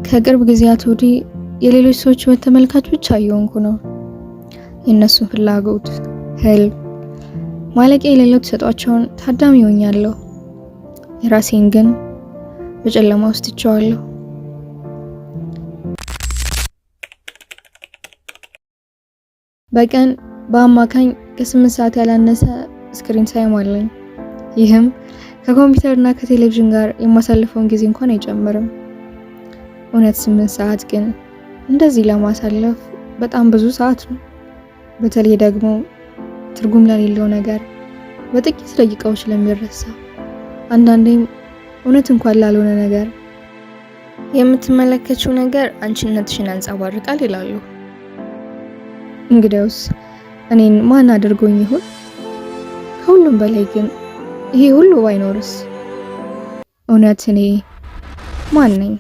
ከቅርብ ጊዜያት ወዲህ የሌሎች ሰዎች ተመልካች ብቻ እየሆንኩ ነው። የእነሱን ፍላጎት፣ ህልም፣ ማለቂያ የሌለው ተሰጧቸውን ታዳሚ ሆኛለሁ። የራሴን ግን በጨለማ ውስጥ ትቼዋለሁ። በቀን በአማካኝ ከ8 ሰዓት ያላነሰ ስክሪን ታይም አለኝ። ይህም ከኮምፒውተርና ከቴሌቪዥን ጋር የማሳልፈውን ጊዜ እንኳን አይጨምርም። እውነት 8 ሰዓት ግን እንደዚህ ለማሳለፍ በጣም ብዙ ሰዓት ነው። በተለይ ደግሞ ትርጉም ለሌለው ነገር በጥቂት ደቂቃዎች ለሚረሳ፣ አንዳንዴም እውነት እንኳን ላልሆነ ነገር። የምትመለከችው ነገር አንቺነትሽን ያንጸባርቃል ይላሉ። እንግዲያውስ እኔን ማን አድርጎኝ ይሆን? ከሁሉም በላይ ግን ይሄ ሁሉ ባይኖርስ? እውነት እኔ ማን ነኝ?